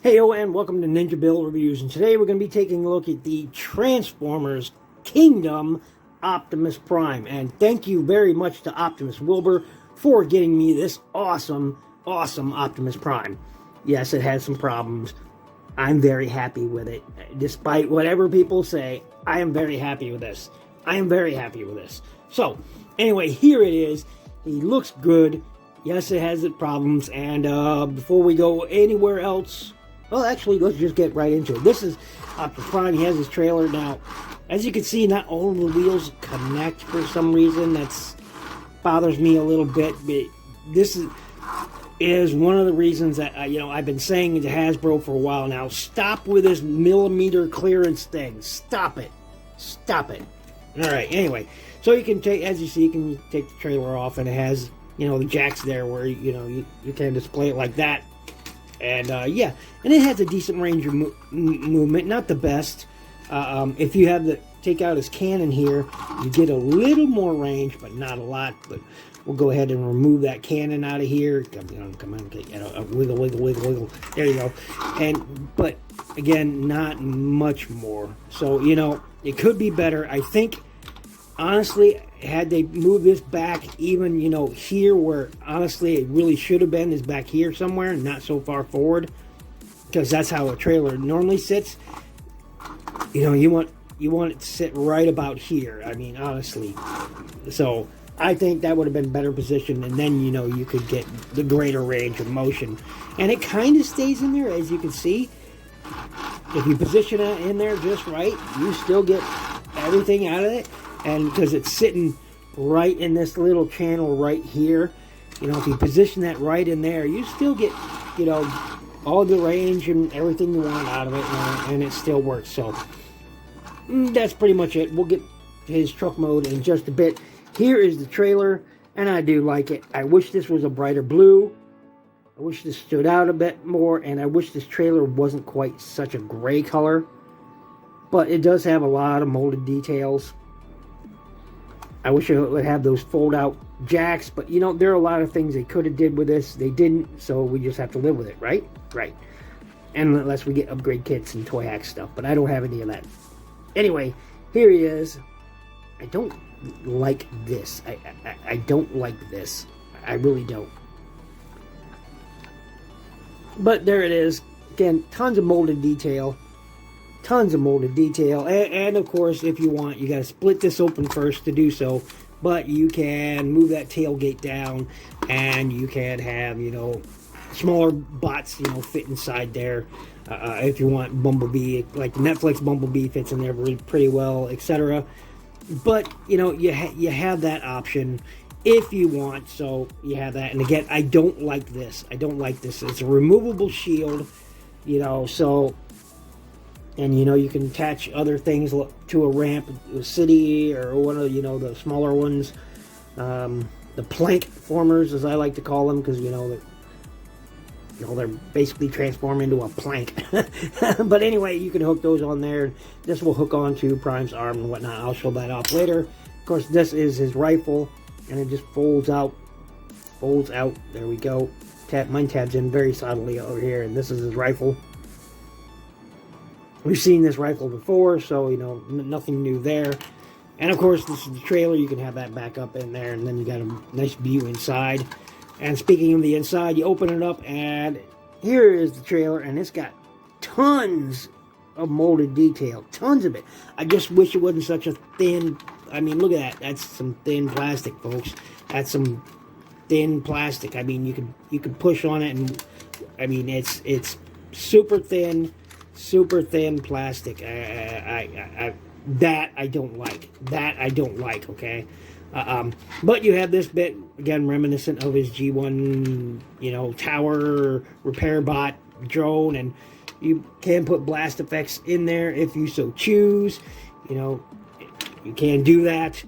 Heyo, and welcome to NinjaBill Reviews, and today we're going to be taking a look at the Transformers Kingdom Optimus Prime. And thank you very much to Optimus Wilber for getting me this awesome Optimus Prime. Yes, it has some problems. I'm very happy with it. Despite whatever people say, I am very happy with this. So, anyway, here it is. He looks good. Yes, it has its problems, and before we go anywhere else, well, actually, let's just get right into it. This is Optimus Prime. He has his trailer. Now, as you can see, not all of the wheels connect for some reason. That bothers me a little bit. But this is one of the reasons that, I've been saying to Hasbro for a while now, stop with this millimeter clearance thing. Stop it. All right, anyway. So you can take, as you see, you can take the trailer off, and it has, the jacks there where, you can display it like that. And, yeah, and it has a decent range of movement, not the best. If you have take out his cannon here, you get a little more range, but not a lot. But we'll go ahead and remove that cannon out of here. Come on, wiggle. There you go. But, again, not much more. So, it could be better. I think, honestly, had they moved this back even, here where, honestly, it really should have been, is back here somewhere, not so far forward, because that's how a trailer normally sits. You want it to sit right about here, I mean, honestly. So, I think that would have been better positioned, and then, you could get the greater range of motion. And it kind of stays in there, as you can see. If you position it in there just right, you still get everything out of it. And because it's sitting right in this little channel right here, if you position that right in there, you still get, all the range and everything you want out of it, and it still works. So, that's pretty much it. We'll get to his truck mode in just a bit. Here is the trailer, and I do like it. I wish this was a brighter blue. I wish this stood out a bit more, and I wish this trailer wasn't quite such a gray color. But it does have a lot of molded details. I wish it would have those fold-out jacks, but, there are a lot of things they could have did with this. They didn't, so we just have to live with it, right? Right. And unless we get upgrade kits and toy hack stuff, but I don't have any of that. Anyway, here he is. I don't like this. I don't like this. I really don't. But there it is. Again, tons of molded detail. And of course, if you want, you got to split this open first to do so, but you can move that tailgate down, and you can have, smaller bots, fit inside there. If you want Bumblebee, like the Netflix Bumblebee fits in there pretty well, etc. But, you have that option if you want, so you have that. And again, I don't like this. It's a removable shield, so... And, you can attach other things to a ramp, a city, or one of, the smaller ones. The plank formers, as I like to call them, because, they're basically transformed into a plank. But anyway, you can hook those on there. This will hook onto Prime's arm and whatnot. I'll show that off later. Of course, this is his rifle, and it just folds out. There we go. Mine tabs in very subtly over here, and this is his rifle. We've seen this rifle before, so, nothing new there. And, of course, this is the trailer. You can have that back up in there, and then you got a nice view inside. And speaking of the inside, you open it up, and here is the trailer, and it's got tons of molded detail. Tons of it. I just wish it wasn't such a thin... I mean, look at that. That's some thin plastic, folks. That's some thin plastic. I mean, you can push on it, and, I mean, it's super thin plastic. That I don't like. Okay. But you have this bit, again, reminiscent of his G1, tower repair bot drone, and you can put blast effects in there if you so choose. You can do that.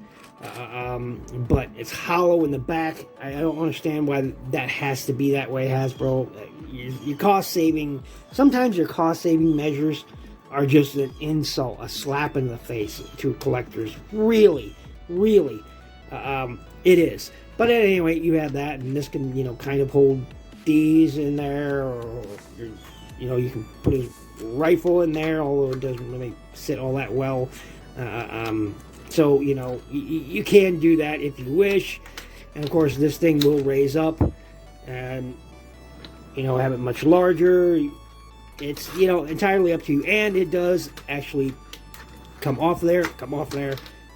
But it's hollow in the back. I don't understand why that has to be that way, Hasbro. Your cost saving, sometimes your cost saving measures are just an insult, a slap in the face to collectors. Really, it is. But anyway, you have that, and this can, kind of hold these in there, or you know, you can put his rifle in there, although it doesn't really sit all that well. So, you know, you can do that if you wish. And of course, this thing will raise up and, you know, have it much larger. It's, you know, entirely up to you. And it does actually come off there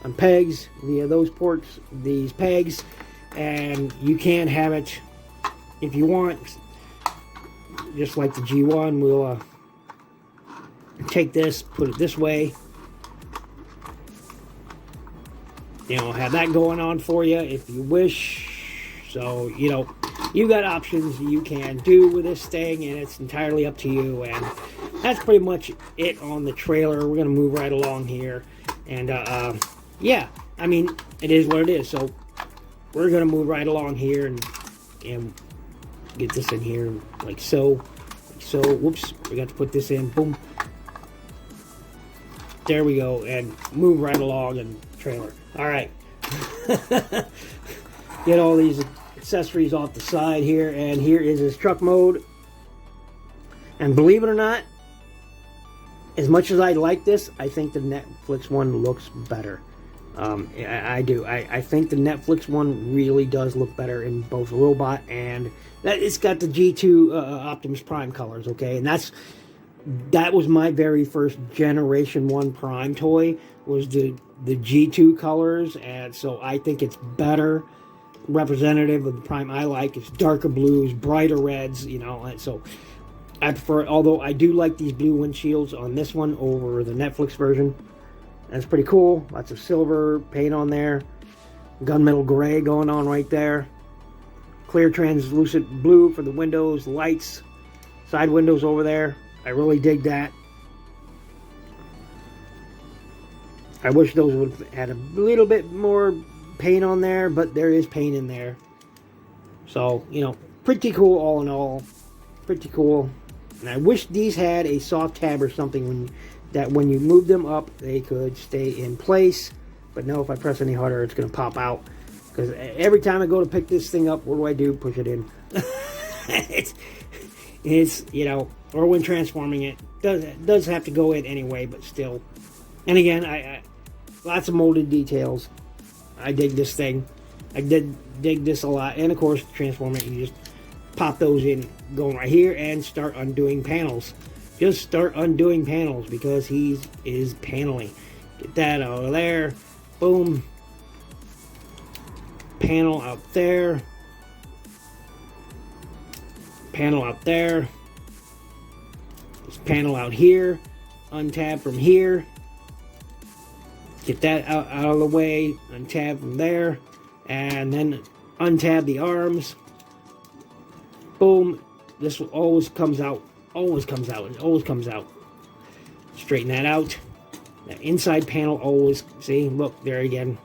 on pegs via those ports, these pegs. And you can have it if you want, just like the G1. We'll take this, put it this way. You know, have that going on for you if you wish. So, you know, you got options you can do with this thing, and it's entirely up to you. And that's pretty much it on the trailer. We're going to move right along here. And, yeah, I mean, it is what it is. So, we're going to move right along here and get this in here like so. So, whoops, we got to put this in. Boom. There we go. And move right along and trailer. Alright, get all these accessories off the side here, and here is his truck mode. And believe it or not, as much as I like this, I think the Netflix one looks better. I do. I think the Netflix one really does look better in both robot and it's got the G2 Optimus Prime colors, okay? And that was my very first Generation 1 Prime toy, was the G2 colors, and so I think it's better representative of the Prime I like. It's darker blues, brighter reds, you know, and so I prefer it, although I do like these blue windshields on this one over the Netflix version. That's pretty cool. Lots of silver paint on there. Gunmetal gray going on right there. Clear translucent blue for the windows, lights, side windows over there. I really dig that. I wish those would have had a little bit more paint on there, but there is paint in there. So, you know, pretty cool all in all. Pretty cool. And I wish these had a soft tab or something when you move them up, they could stay in place. But no, if I press any harder, it's going to pop out. Because every time I go to pick this thing up, what do? Push it in. it's, you know, or when transforming it, does have to go in anyway, but still. And again, I lots of molded details. I dig this thing. I did dig this a lot. And of course, transform it, you just pop those in, going right here, and start undoing panels. Just start undoing panels because he is paneling. Get that out of there. Boom. Panel out there. Panel out there. This panel out here. Untab from here. Get that out of the way. Untab from there. And then untab the arms. Boom. This always comes out. Always comes out. It always comes out. Straighten that out. That inside panel always, see, look, there again.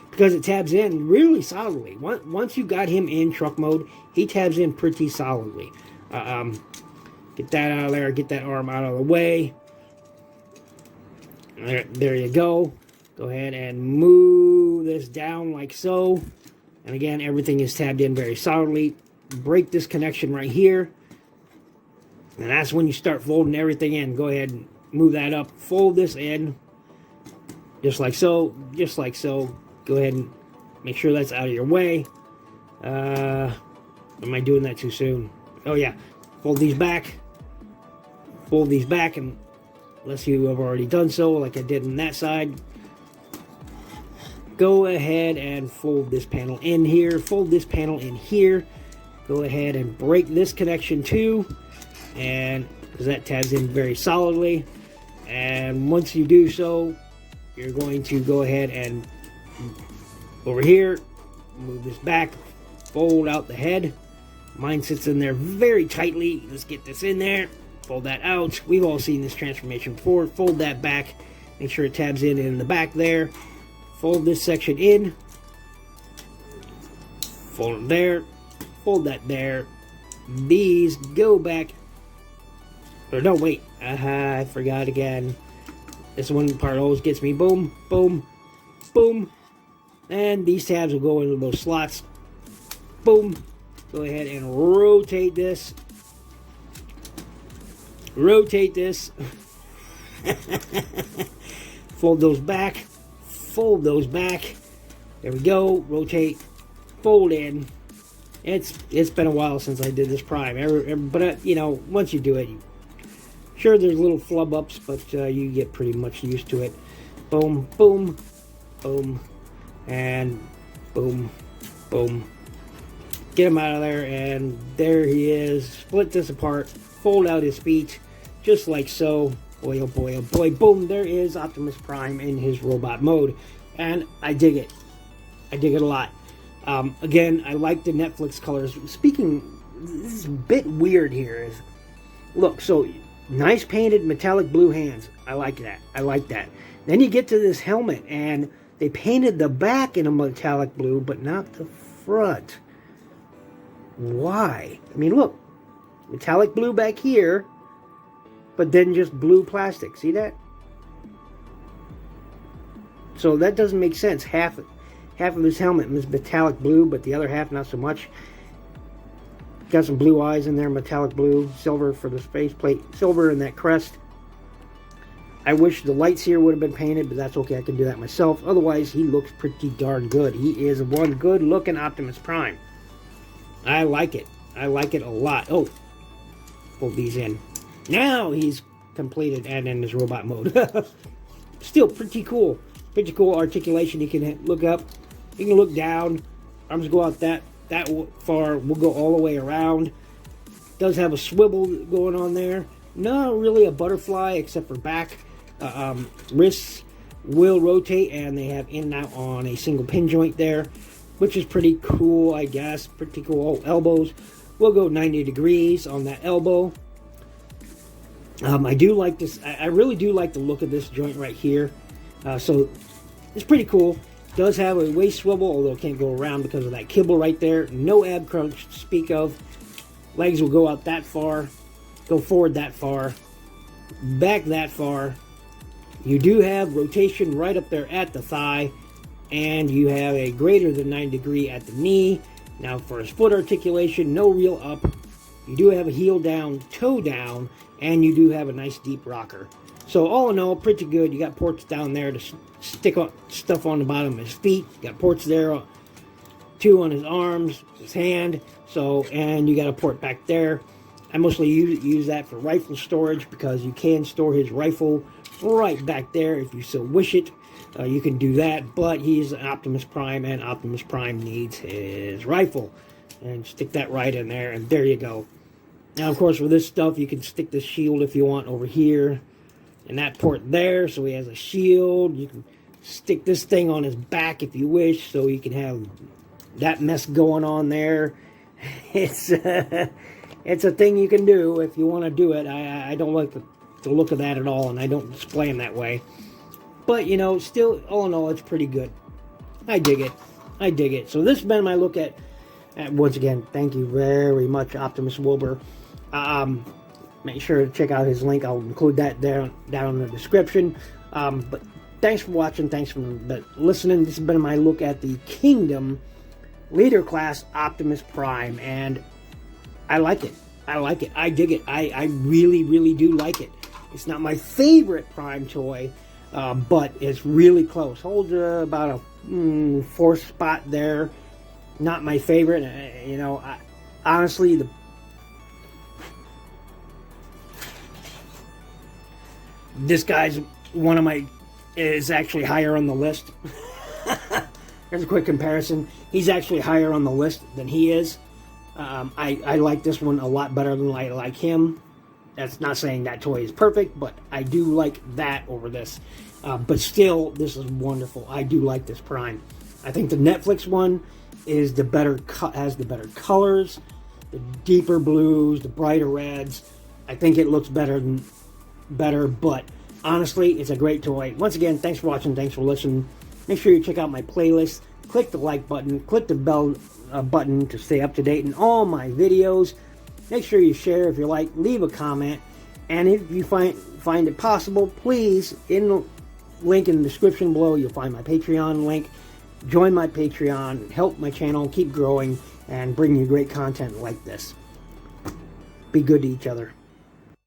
Because it tabs in really solidly. Once you got him in truck mode, he tabs in pretty solidly. Get that out of there. Get that arm out of the way. There you go. Go ahead and move this down like so. And again, everything is tabbed in very solidly. Break this connection right here. And that's when you start folding everything in. Go ahead and move that up. Fold this in. Just like so. Just like so. Go ahead and make sure that's out of your way. Am I doing that too soon? Oh yeah. Fold these back. Fold these back, and unless you have already done so, like I did on that side, go ahead and fold this panel in here. Fold this panel in here. Go ahead and break this connection too, and because that tabs in very solidly. And once you do so, you're going to go ahead and over here, move this back, fold out the head. Mine sits in there very tightly. Let's get this in there. Fold that out. We've all seen this transformation before. Fold that back. Make sure it tabs in the back there. Fold this section in. Fold it there. Fold that there. These go back. Or no, wait. I forgot again. This one part always gets me. Boom, boom, boom. And these tabs will go into those slots. Boom. Go ahead and rotate this. rotate this, fold those back, fold those back. There we go. Rotate, fold in. It's been a while since I did this prime, but you know, once you do it, sure there's little flub ups, but you get pretty much used to it. Boom, boom, boom, and boom, boom. Get him out of there, and there he is. Split this apart, fold out his feet, just like so. Boy, oh boy, oh boy, boom, there is Optimus Prime in his robot mode. And I dig it. I dig it a lot. Again, I like the Netflix colors. Speaking, this is a bit weird here. Look, so nice painted metallic blue hands. I like that. I like that. Then you get to this helmet, and they painted the back in a metallic blue, but not the front. Why? I mean, look. Metallic blue back here, but then just blue plastic. See that? So that doesn't make sense. Half of his helmet is metallic blue, but the other half not so much. Got some blue eyes in there, metallic blue, silver for the faceplate, silver in that crest. I wish the lights here would have been painted, but that's okay. I can do that myself. Otherwise, he looks pretty darn good. He is one good-looking Optimus Prime. I like it. I like it a lot. Oh, pull these in. Now he's completed and in his robot mode. Still pretty cool. Pretty cool articulation. You can look up. You can look down. Arms go out that far. We'll go all the way around. Does have a swivel going on there. Not really a butterfly except for back. Wrists will rotate, and they have in and out on a single pin joint there, which is pretty cool, I guess. Pretty cool. Elbows will go 90 degrees on that elbow. I do like this. I really do like the look of this joint right here. So it's pretty cool. Does have a waist swivel, although it can't go around because of that kibble right there. No ab crunch to speak of. Legs will go out that far, go forward that far, back that far. You do have rotation right up there at the thigh, and you have a greater than 90 degree at the knee. Now for his foot articulation, no real up. You do have a heel down, toe down, and you do have a nice deep rocker. So all in all, pretty good. You got ports down there to stick stuff on the bottom of his feet. You got ports there, 2 on his arms, his hand. So, and you got a port back there. I mostly use that for rifle storage because you can store his rifle right back there if you so wish it. You can do that, but he's an Optimus Prime, and Optimus Prime needs his rifle. And stick that right in there, and there you go. Now, of course, for this stuff, you can stick the shield if you want over here. And that port there, so he has a shield. You can stick this thing on his back if you wish, so you can have that mess going on there. It's a thing you can do if you want to do it. I don't like the look of that at all, and I don't display them that way. But, you know, still, all in all, it's pretty good. I dig it. I dig it. So this has been my look at once again, thank you very much, Optimus Wilber. Make sure to check out his link. I'll include that down in the description. But thanks for watching. Thanks for listening. This has been my look at the Kingdom Leader Class Optimus Prime, and I like it. I like it. I dig it. I really, really do like it. It's not my favorite Prime toy, but it's really close. Holds about a fourth spot there. Not my favorite. You know, honestly, this guy's is actually higher on the list. Here's a quick comparison. He's actually higher on the list than he is. I like this one a lot better than I like him. That's not saying that toy is perfect, but I do like that over this. But still, this is wonderful. I do like this Prime. I think the Netflix one is has the better colors, the deeper blues, the brighter reds. I think it looks better, but honestly, it's a great toy. Once again, thanks for watching, thanks for listening. Make sure you check out my playlist, click the like button, click the bell button to stay up to date in all my videos. Make sure you share if you like, leave a comment, and if you find it possible, please, in the link in the description below, you'll find my Patreon link. Join my Patreon, help my channel keep growing, and bring you great content like this. Be good to each other.